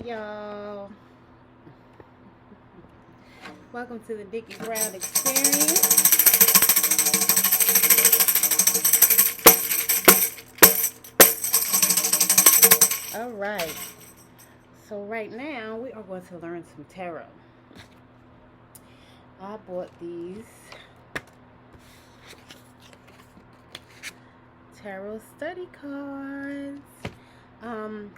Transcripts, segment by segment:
y'all. Welcome to the Nickie Brown experience. All right. So right now we are going to learn some tarot. I bought these tarot study cards.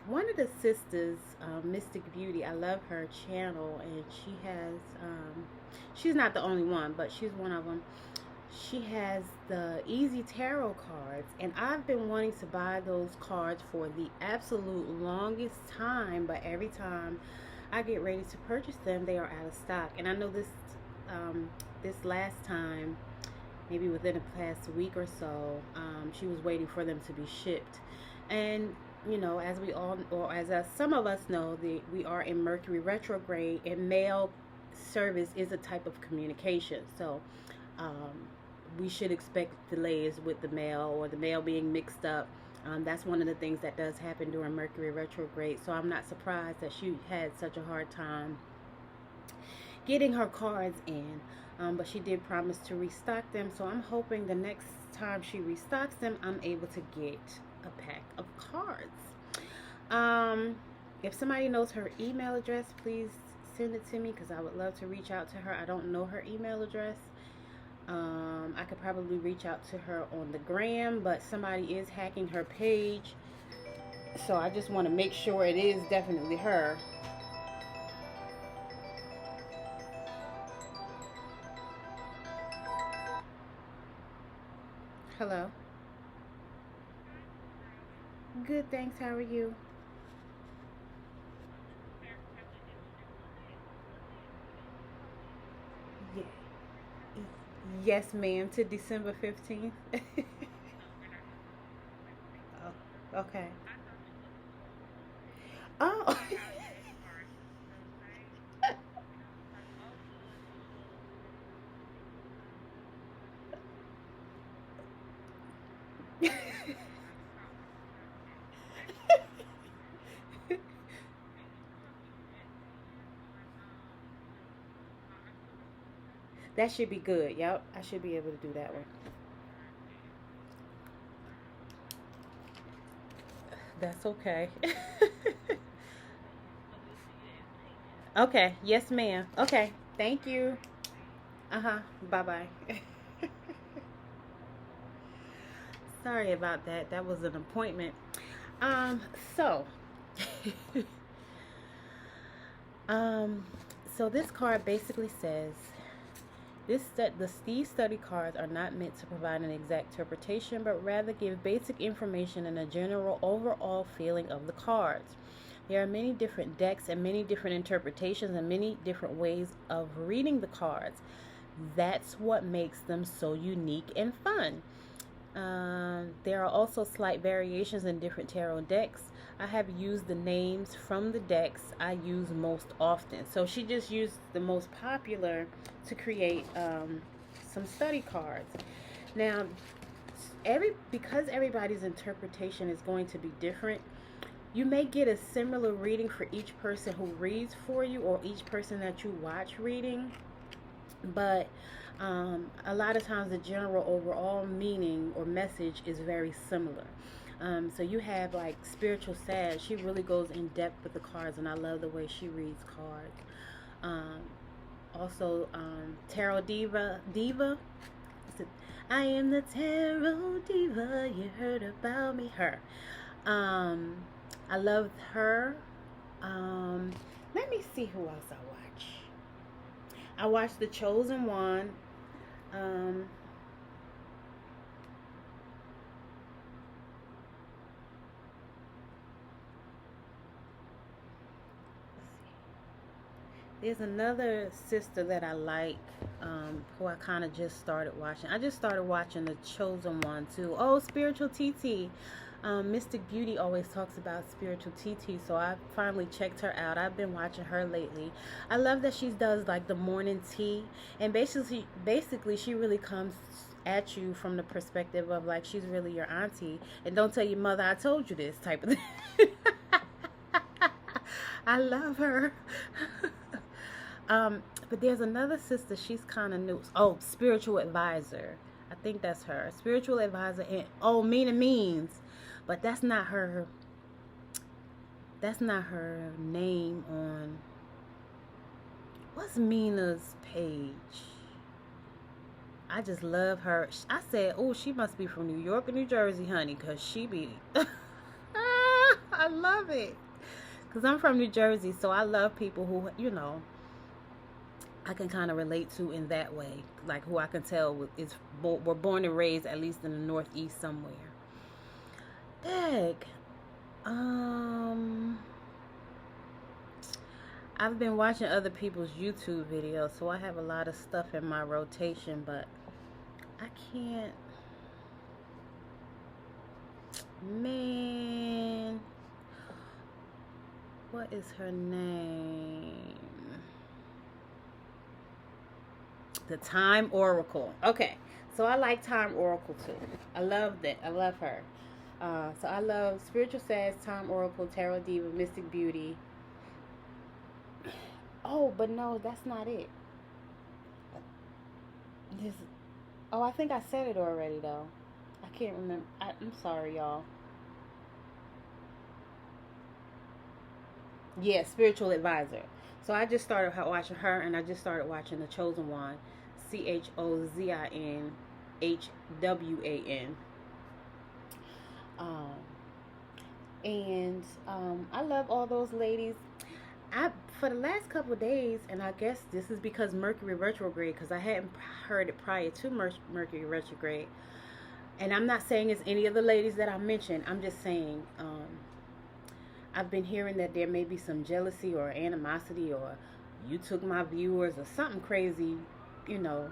One of the sisters, Mystic Beauty, I love her channel, and she has, she's not the only one, but she's one of them. She has the Easy Tarot cards, and I've been wanting to buy those cards for the absolute longest time, but every time I get ready to purchase them, they are out of stock. And I know this last time, maybe within the past week or so, she was waiting for them to be shipped. And you know, as we all, or as some of us know, we are in Mercury retrograde, and mail service is a type of communication. So we should expect delays with the mail, or the mail being mixed up. That's one of the things that does happen during Mercury retrograde. So I'm not surprised that she had such a hard time getting her cards in. But she did promise to restock them. So I'm hoping the next time she restocks them, I'm able to get a pack of cards. If somebody knows her email address, please send it to me, because I would love to reach out to her. I don't know her email address. I could probably reach out to her on the gram, but somebody is hacking her page, so I just want to make sure it is definitely her. Hello. Good, thanks. How are you? Yeah. Yes, ma'am, to December 15th. Oh, okay. Oh. That should be good. Yep, I should be able to do that one. That's okay. Okay, yes, ma'am. Okay, thank you. Uh-huh, bye-bye. Sorry about that. That was an appointment. Um, so, um, so this card basically says, these study cards are not meant to provide an exact interpretation, but rather give basic information and a general overall feeling of the cards. There are many different decks and many different interpretations and many different ways of reading the cards. That's what makes them so unique and fun. There are also slight variations in different tarot decks. I have used the names from the decks I use most often. So she just used the most popular to create some study cards. Now, because everybody's interpretation is going to be different, you may get a similar reading for each person who reads for you, or each person that you watch reading. But a lot of times the general overall meaning or message is very similar. So you have like Spiritual Sad. She really goes in depth with the cards, and I love the way she reads cards. Also, Tarot Diva. I am the Tarot Diva. You heard about me. Her. I love her. Let me see who else I watch. I watched The Chosen One. Um, there's another sister that I like, who I kind of just started watching. I just started watching The Chosen One too. Oh, Spiritual TT. Mystic Beauty always talks about Spiritual TT, so I finally checked her out. I've been watching her lately. I love that she does like the morning tea, and basically she really comes at you from the perspective of like she's really your auntie, and don't tell your mother I told you this type of thing. I love her. But there's another sister. She's kind of new. Oh, spiritual advisor. I think that's her. Spiritual advisor. And oh, Mina Means, but that's not her. That's not her name on. What's Mina's page? I just love her. I said, oh, she must be from New York or New Jersey, honey, because she be. I love it. Because I'm from New Jersey, so I love people who, you know, I can kind of relate to in that way. Like who I can tell is were born and raised at least in the Northeast somewhere. Dag. I've been watching other people's YouTube videos, so I have a lot of stuff in my rotation, but I can't. Man. What is her name? The Time Oracle. Okay. So I like Time Oracle too. I love that. I love her. So I love Spiritual Sass, Time Oracle, Tarot Diva, Mystic Beauty. Oh, but no, that's not it. This. Oh, I think I said it already though. I can't remember. I'm sorry, y'all. Yeah, Spiritual Advisor. So I just started watching her, and I just started watching The Chosen One, ChozinHwan. And I love all those ladies. For the last couple of days, and I guess this is because Mercury retrograde, because I hadn't heard it prior to Mercury retrograde. And I'm not saying it's any of the ladies that I mentioned. I'm just saying I've been hearing that there may be some jealousy or animosity, or you took my viewers, or something crazy, you know.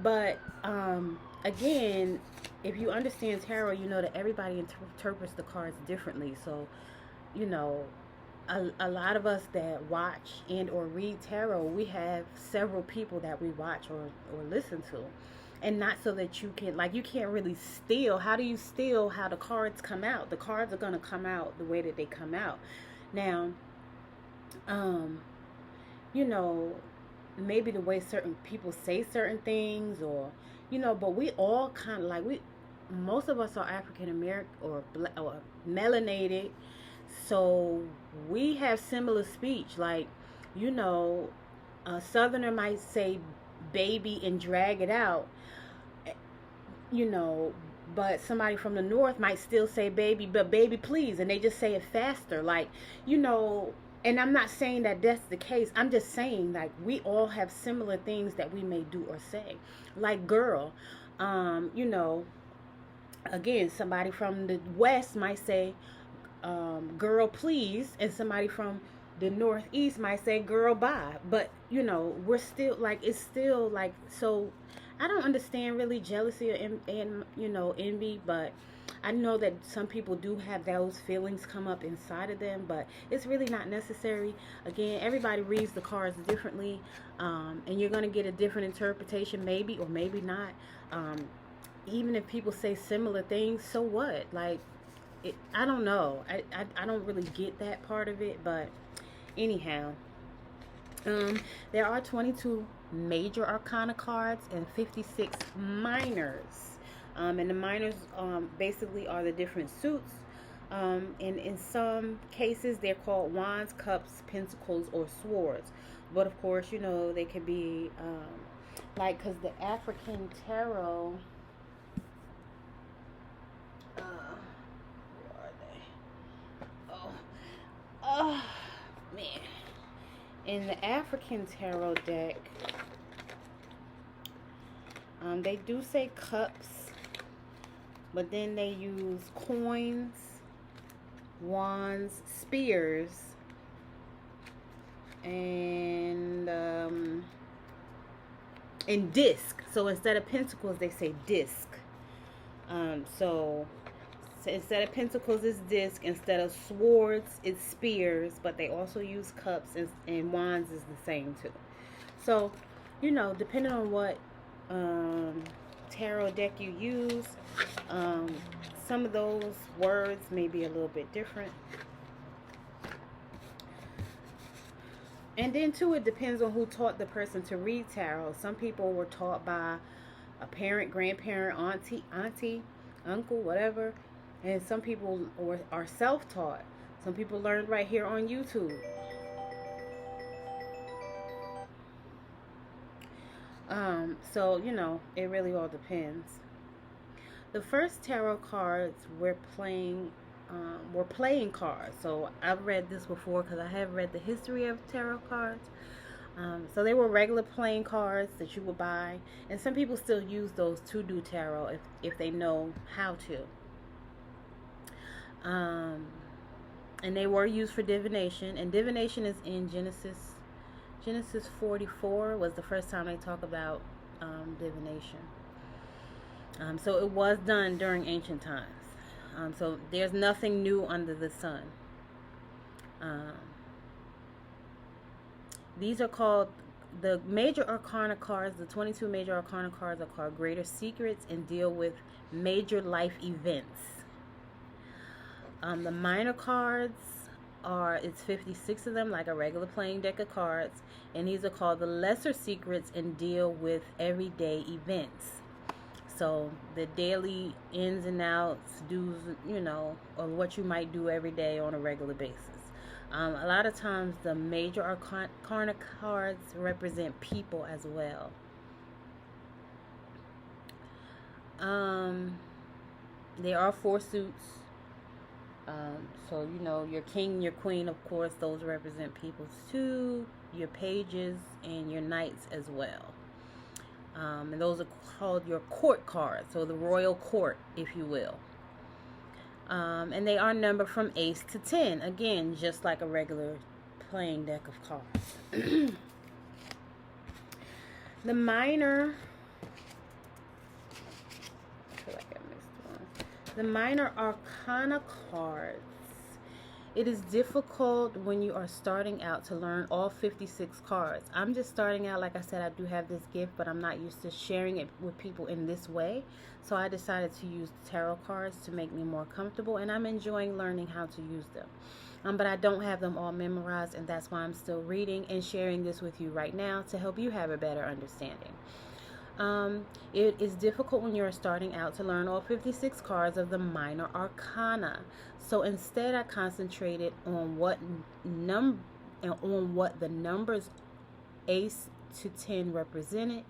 But again, if you understand tarot, you know that everybody interprets the cards differently. So, you know, a lot of us that watch and or read tarot, we have several people that we watch or listen to. And not so that you can, like, you can't really steal. How do you steal how the cards come out? The cards are going to come out the way that they come out. Now, you know, maybe the way certain people say certain things, or, you know, but we all kind of like, most of us are African American or melanated. So we have similar speech. Like, you know, a Southerner might say baby and drag it out, you know, but somebody from the North might still say baby, but baby please, and they just say it faster. Like, you know, and I'm not saying that that's the case. I'm just saying, like, we all have similar things that we may do or say. Like girl, you know, again, somebody from the West might say girl please, and somebody from the Northeast might say girl bye. But, you know, we're still like, it's still like, so I don't understand really jealousy and you know, envy, but I know that some people do have those feelings come up inside of them, but it's really not necessary. Again, everybody reads the cards differently, and you're going to get a different interpretation, maybe or maybe not. Even if people say similar things, so what? Like, I don't know. I don't really get that part of it, but anyhow, there are 22 major arcana cards and 56 minors. And the minors basically are the different suits. And in some cases, they're called wands, cups, pentacles, or swords. But of course, you know, they could be like, because the African tarot, where are they? Oh, man. In the African tarot deck, they do say cups, but then they use coins, wands, spears, and disc. So instead of pentacles, they say disc. So instead of pentacles, it's disc. Instead of swords, it's spears. But they also use cups, and wands is the same too. So, you know, depending on what tarot deck you use, some of those words may be a little bit different. And then too, it depends on who taught the person to read tarot. Some people were taught by a parent, grandparent, auntie, uncle, whatever. And some people are self-taught. Some people learned right here on YouTube. So you know, it really all depends. The first tarot cards were playing cards. So I've read this before because I have read the history of tarot cards. So they were regular playing cards that you would buy, and some people still use those to do tarot if they know how to. And they were used for divination, and divination is in Genesis 44 was the first time they talk about divination. So it was done during ancient times. So there's nothing new under the sun. These are called the major arcana cards. The 22 major arcana cards are called Greater Secrets and deal with major life events. The minor cards it's 56 of them, like a regular playing deck of cards, and these are called the Lesser Secrets and deal with everyday events. So the daily ins and outs, do's, you know, of what you might do every day on a regular basis. A lot of times the major arcana cards represent people as well. They are 4 suits. So, you know, your king, your queen, of course, those represent people too. Your pages and your knights as well. And those are called your court cards, so the royal court, if you will. And they are numbered from ace to 10. Again, just like a regular playing deck of cards. The minor... I feel like I missed one. The minor arcana cards. It is difficult when you are starting out to learn all 56 cards. I'm just starting out. Like I said, I do have this gift, but I'm not used to sharing it with people in this way. So I decided to use tarot cards to make me more comfortable, and I'm enjoying learning how to use them. But I don't have them all memorized, and that's why I'm still reading and sharing this with you right now to help you have a better understanding. It is difficult when you're starting out to learn all 56 cards of the minor arcana. So instead, I concentrated on what the numbers ace to 10 represented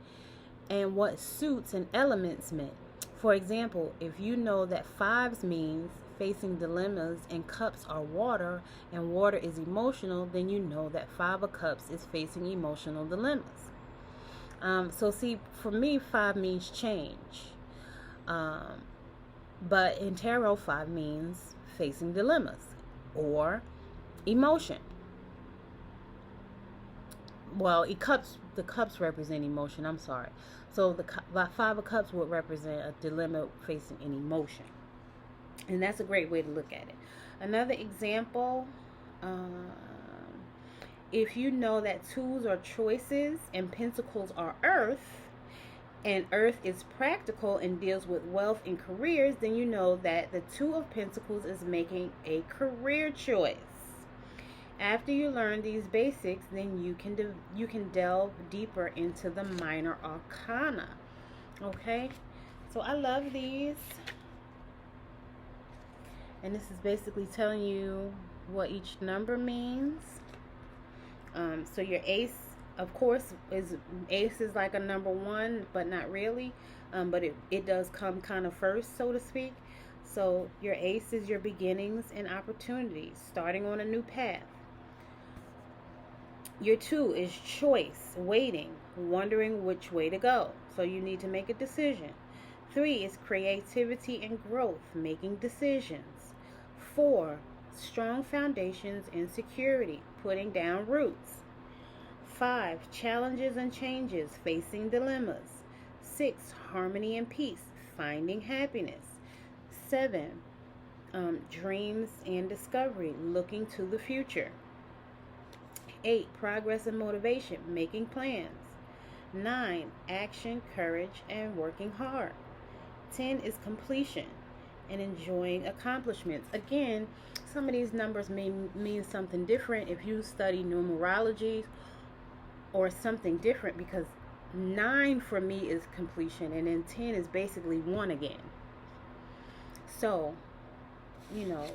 and what suits and elements meant. For example, if you know that 5s means facing dilemmas and cups are water and water is emotional, then you know that 5 of cups is facing emotional dilemmas. So see, for me, 5 means change. But in tarot, 5 means facing dilemmas or emotion. Well, the cups represent emotion. I'm sorry. So the 5 of cups would represent a dilemma facing an emotion. And that's a great way to look at it. Another example, if you know that 2s are choices and pentacles are earth, and earth is practical and deals with wealth and careers, then you know that the 2 of pentacles is making a career choice. After you learn these basics, then you can delve deeper into the minor arcana. Okay, so I love these, and this is basically telling you what each number means. So your ace, of course, ace is like a number 1, but not really. But it does come kind of first, so to speak. So your ace is your beginnings and opportunities, starting on a new path. Your 2 is choice, waiting, wondering which way to go. So you need to make a decision. 3 is creativity and growth, making decisions. 4, strong foundations and security, putting down roots. 5, challenges and changes, facing dilemmas. 6, harmony and peace, finding happiness. 7, dreams and discovery, looking to the future. 8, progress and motivation, making plans. 9, action, courage, and working hard. 10 is completion, and enjoying accomplishments. Again, some of these numbers may mean something different if you study numerology or something different, because 9 for me is completion, and then 10 is basically 1 again. So, you know,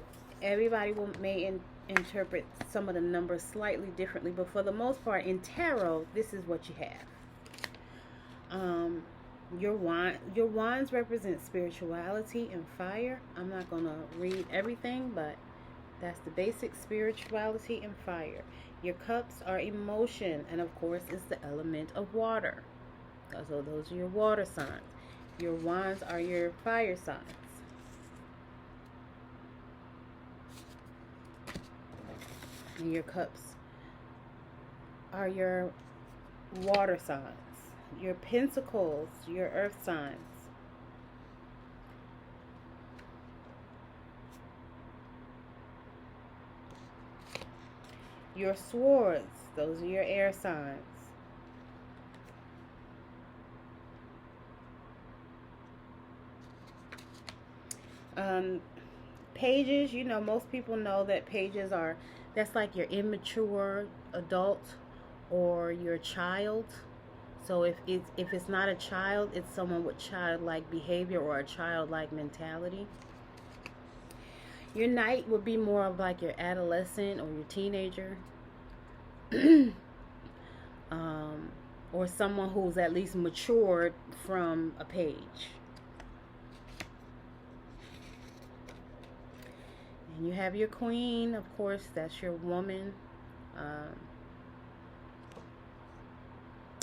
everybody may interpret some of the numbers slightly differently, but for the most part, in tarot, this is what you have. Your wands represent spirituality and fire. I'm not going to read everything, but that's the basic spirituality and fire. Your cups are emotion, and of course, it's the element of water. So those are your water signs. Your wands are your fire signs. And your cups are your water signs. Your pentacles, your earth signs. Your swords, those are your air signs. Pages, you know, most people know that pages are, that's like your immature adult or your child. So if it's not a child, it's someone with childlike behavior or a childlike mentality. Your knight would be more of like your adolescent or your teenager. Or someone who's at least matured from a page. And you have your queen, of course, that's your woman.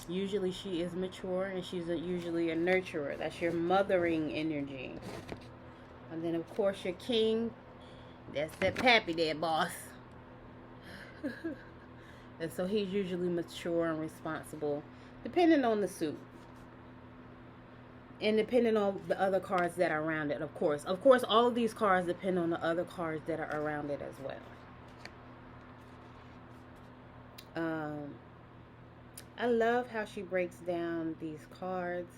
Usually she is mature, and she's usually a nurturer. That's your mothering energy. And then, of course, your king, that's that pappy there, boss. And so he's usually mature and responsible, depending on the suit. And depending on the other cards that are around it, of course. Of course, all of these cards depend on the other cards that are around it as well. I love how she breaks down these cards.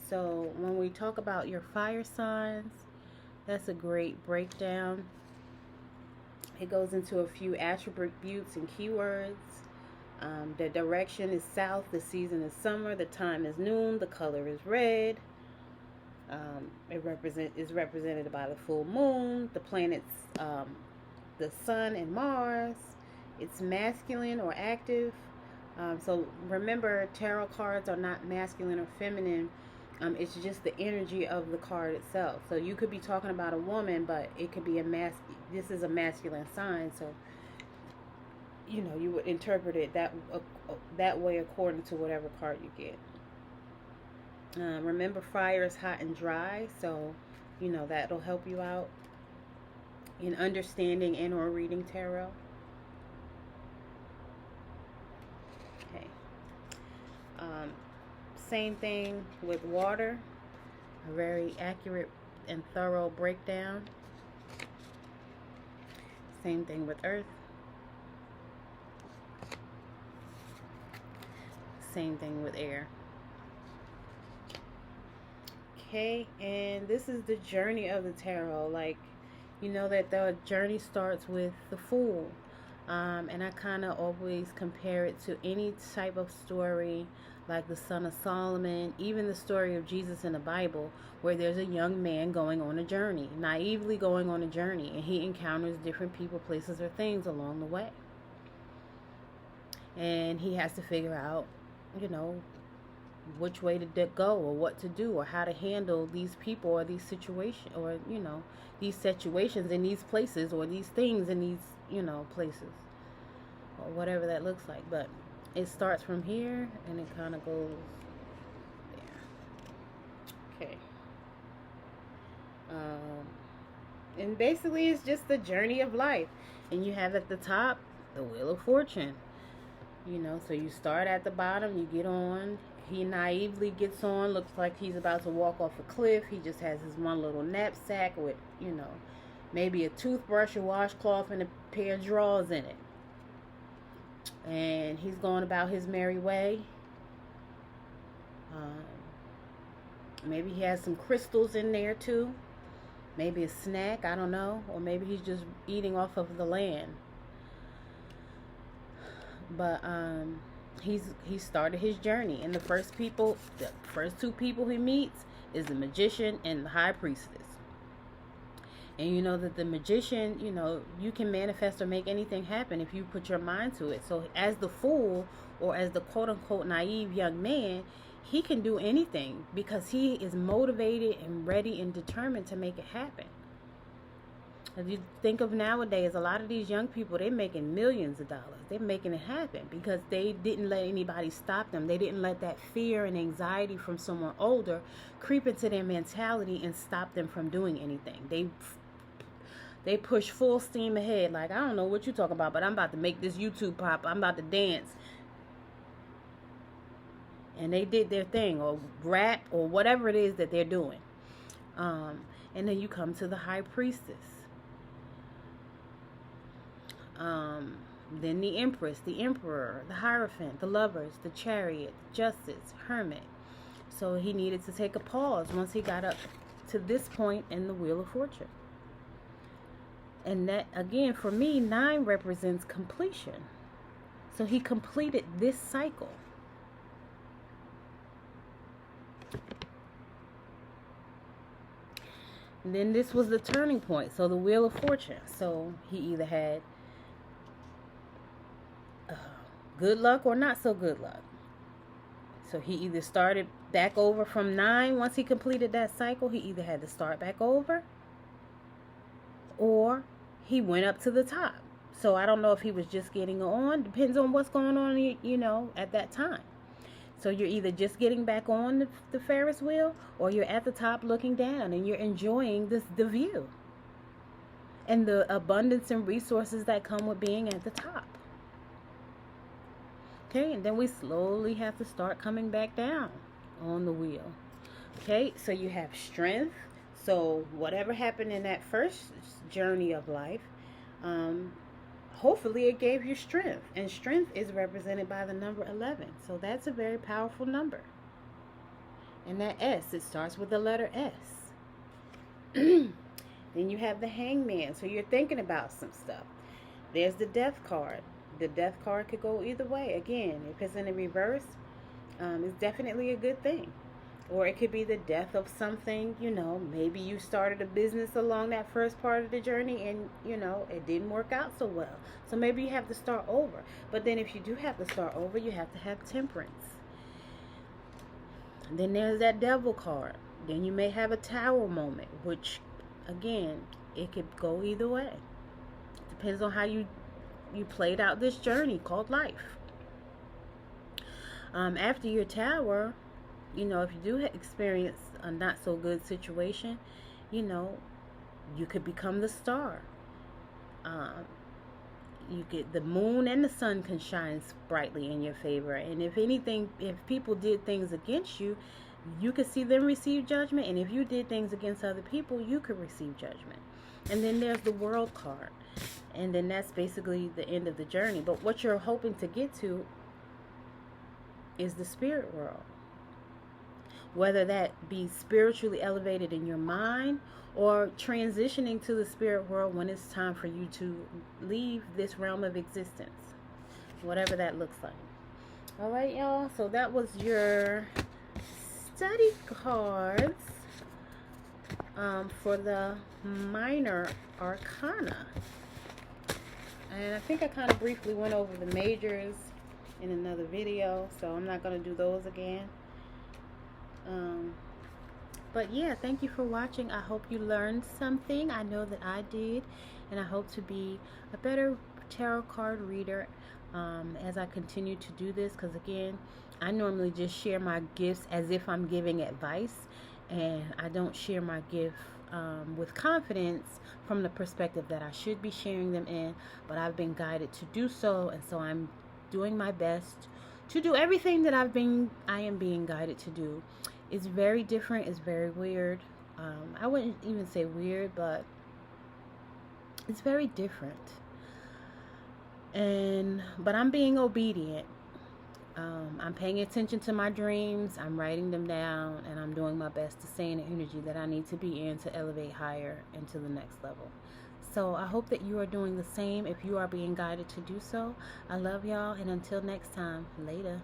So when we talk about your fire signs, that's a great breakdown. It goes into a few attributes and keywords. The direction is south, the season is summer, the time is noon, the color is red. It is represented by the full moon, the planets, the sun and Mars. It's masculine or active. So remember, tarot cards are not masculine or feminine. It's just the energy of the card itself. So you could be talking about a woman, but it could be this is a masculine sign. So, you know, you would interpret it that way according to whatever card you get. Remember, fire is hot and dry, so, you know, that'll help you out in understanding and or reading tarot. Okay. Same thing with water. A very accurate and thorough breakdown. Same thing with earth. Same thing with air. Okay, and this is the journey of the tarot. Like, you know that the journey starts with the Fool. And I kind of always compare it to any type of story, like the Son of Solomon, even the story of Jesus in the Bible, where there's a young man going on a journey, naively going on a journey, and he encounters different people, places, or things along the way. And he has to figure out, you know, which way to go, or what to do, or how to handle these people or these situations, or, you know, these situations in these places, or these things in these, you know, places, or whatever that looks like. But it starts from here and it kind of goes there. Okay. And basically it's just the journey of life. And you have at the top the Wheel of Fortune. You know, so you start at the bottom, you get on. He naively gets on, looks like he's about to walk off a cliff. He just has his one little knapsack with, you know, maybe a toothbrush, a washcloth, and a pair of drawers in it. And he's going about his merry way. Maybe he has some crystals in there too. maybe a snack, I don't know, or maybe he's just eating off of the land. But he started his journey, and the first two people he meets is the magician and the high priestess. And you know that the magician, you know, you can manifest or make anything happen if you put your mind to it. So as the fool, or as the quote unquote naive young man, he can do anything because he is motivated and ready and determined to make it happen. If you think of nowadays, a lot of these young people, they're making millions of dollars. They're making it happen because they didn't let anybody stop them. They didn't let that fear and anxiety from someone older creep into their mentality and stop them from doing anything. They push full steam ahead. Like, I don't know what you're talking about, but I'm about to make this YouTube pop. I'm about to dance. And they did their thing, or rap, or whatever it is that they're doing. And then you come to the high priestess. Then the empress, the emperor, the hierophant, the lovers, the chariot, justice, hermit. So he needed to take a pause once he got up to this point in the Wheel of Fortune. And that, again, for me, 9 represents completion. So he completed this cycle. And then this was the turning point. So the Wheel of Fortune. So he either had good luck or not so good luck. So he either started back over from 9. Once he completed that cycle, he either had to start back over, or he went up to the top. So I don't know if he was just getting on. Depends on what's going on, you know, at that time. So you're either just getting back on the Ferris wheel, or you're at the top looking down and you're enjoying the view and the abundance and resources that come with being at the top. Okay, and then we slowly have to start coming back down on the wheel. Okay, so you have strength. So whatever happened in that first journey of life, hopefully it gave you strength. And strength is represented by the number 11. So that's a very powerful number. And that S, it starts with the letter S. Then you have the hangman. So you're thinking about some stuff. There's the death card. The death card could go either way. Again, if it's in the reverse, it's definitely a good thing. Or it could be the death of something, you know, maybe you started a business along that first part of the journey and, you know, it didn't work out so well. So maybe you have to start over. But then if you do have to start over, you have to have temperance. And then there's that devil card. Then you may have a tower moment, which, again, it could go either way. Depends on how you played out this journey called life. After your tower, you know, if you do experience a not so good situation, you know, you could become the star. You get the moon and the sun can shine brightly in your favor. And if anything, if people did things against you, you could see them receive judgment. And if you did things against other people, you could receive judgment. And then there's the world card. And then that's basically the end of the journey. But what you're hoping to get to is the spirit world. Whether that be spiritually elevated in your mind, or transitioning to the spirit world when it's time for you to leave this realm of existence. Whatever that looks like. Alright, y'all. So that was your study cards for the minor arcana. And I think I kind of briefly went over the majors in another video, so I'm not going to do those again. But yeah, thank you for watching. I hope you learned something. I know that I did, and I hope to be a better tarot card reader as I continue to do this, because again, I normally just share my gifts as if I'm giving advice, and I don't share my gift with confidence from the perspective that I should be sharing them in, but I've been guided to do so, and so I'm doing my best to do everything that I am being guided to do. It's very different. It's very weird. I wouldn't even say weird, but it's very different. But I'm being obedient. I'm paying attention to my dreams. I'm writing them down, and I'm doing my best to stay in the energy that I need to be in to elevate higher into the next level. So I hope that you are doing the same if you are being guided to do so. I love y'all, and until next time, later.